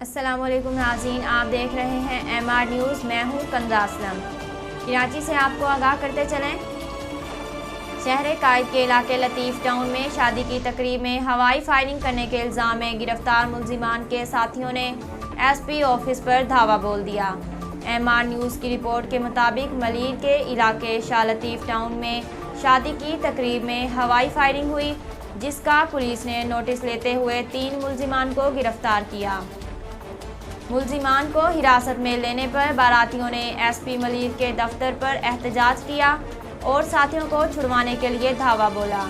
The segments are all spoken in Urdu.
السلام علیکم ناظرین، آپ دیکھ رہے ہیں ایم آر نیوز۔ میں ہوں کنزا اسلم۔ کراچی سے آپ کو آگاہ کرتے چلیں۔ شہر قائد کے علاقے لطیف ٹاؤن میں شادی کی تقریب میں ہوائی فائرنگ کرنے کے الزام میں گرفتار ملزمان کے ساتھیوں نے ایس پی آفس پر دھاوا بول دیا۔ ایم آر نیوز کی رپورٹ کے مطابق ملیر کے علاقے شاہ لطیف ٹاؤن میں شادی کی تقریب میں ہوائی فائرنگ ہوئی، جس کا پولیس نے نوٹس لیتے ہوئے 3 ملزمان کو گرفتار کیا۔ ملزمان کو حراست میں لینے پر باراتیوں نے ایس پی ملیر کے دفتر پر احتجاج کیا اور ساتھیوں کو چھڑوانے کے لیے دھاوا بولا۔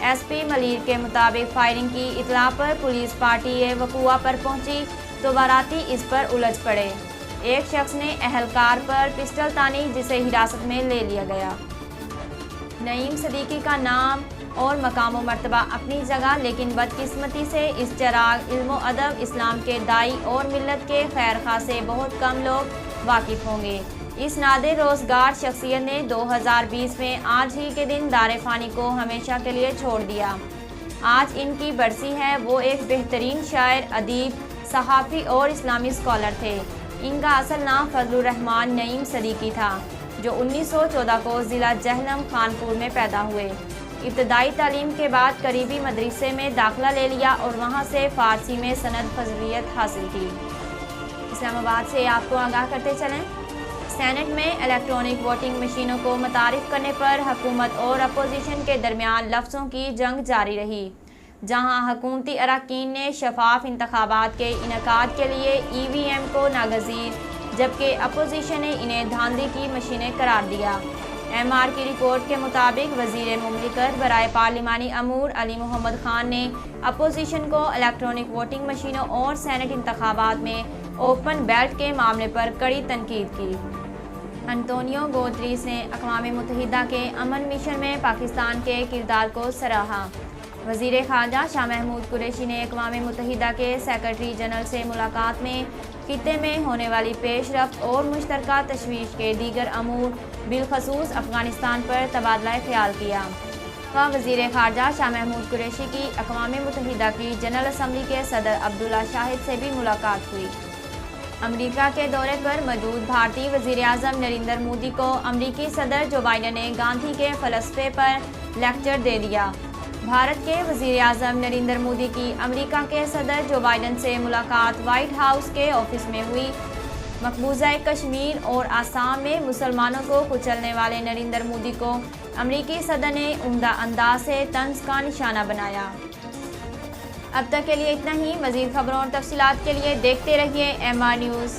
ایس پی ملیر کے مطابق فائرنگ کی اطلاع پر پولیس پارٹی وقوع پر پہنچی تو باراتی اس پر الجھ پڑے۔ ایک شخص نے اہلکار پر پسٹل تانی، جسے حراست میں لے لیا گیا۔ نعیم صدیقی کا نام اور مقام و مرتبہ اپنی جگہ، لیکن بدقسمتی سے اس چراغ علم و ادب اسلام کے داعی اور ملت کے خیر خواہ سے بہت کم لوگ واقف ہوں گے۔ اس نادر روزگار شخصیت نے 2020 میں آج ہی کے دن دار فانی کو ہمیشہ کے لیے چھوڑ دیا۔ آج ان کی برسی ہے۔ وہ ایک بہترین شاعر، ادیب، صحافی اور اسلامی اسکالر تھے۔ ان کا اصل نام فضل الرحمان نعیم صدیقی تھا، جو 1914 کو ضلع جہلم خانپور میں پیدا ہوئے۔ ابتدائی تعلیم کے بعد قریبی مدرسے میں داخلہ لے لیا اور وہاں سے فارسی میں سند فضلیت حاصل کی۔ اسلام آباد سے آپ کو آگاہ کرتے چلیں۔ سینٹ میں الیکٹرانک ووٹنگ مشینوں کو متعارف کرنے پر حکومت اور اپوزیشن کے درمیان لفظوں کی جنگ جاری رہی، جہاں حکومتی اراکین نے شفاف انتخابات کے انعقاد کے لیے ای وی ایم کو ناگزیر، جبکہ اپوزیشن نے انہیں دھاندلی کی مشینیں قرار دیا۔ ایم آر کی رپورٹ کے مطابق وزیر مملکت برائے پارلیمانی امور علی محمد خان نے اپوزیشن کو الیکٹرانک ووٹنگ مشینوں اور سینٹ انتخابات میں اوپن بیلٹ کے معاملے پر کڑی تنقید کی۔ انتونیو گوتریس نے اقوام متحدہ کے امن مشن میں پاکستان کے کردار کو سراہا۔ وزیر خارجہ شاہ محمود قریشی نے اقوام متحدہ کے سیکرٹری جنرل سے ملاقات میں خطے میں ہونے والی پیش رفت اور مشترکہ تشویش کے دیگر امور، بالخصوص افغانستان پر تبادلہ خیال کیا۔ وزیر خارجہ شاہ محمود قریشی کی اقوام متحدہ کی جنرل اسمبلی کے صدر عبداللہ شاہد سے بھی ملاقات ہوئی۔ امریکہ کے دورے پر موجود بھارتی وزیر اعظم نریندر مودی کو امریکی صدر جو بائیڈن نے گاندھی کے فلسفے پر لیکچر دے دیا۔ بھارت کے وزیر اعظم نریندر مودی کی امریکہ کے صدر جو بائیڈن سے ملاقات وائٹ ہاؤس کے آفس میں ہوئی۔ مقبوضہ کشمیر اور آسام میں مسلمانوں کو کچلنے والے نریندر مودی کو امریکی صدر نے عمدہ انداز سے طنز کا نشانہ بنایا۔ اب تک کے لیے اتنا ہی۔ مزید خبروں اور تفصیلات کے لیے دیکھتے رہیے ایم آر نیوز۔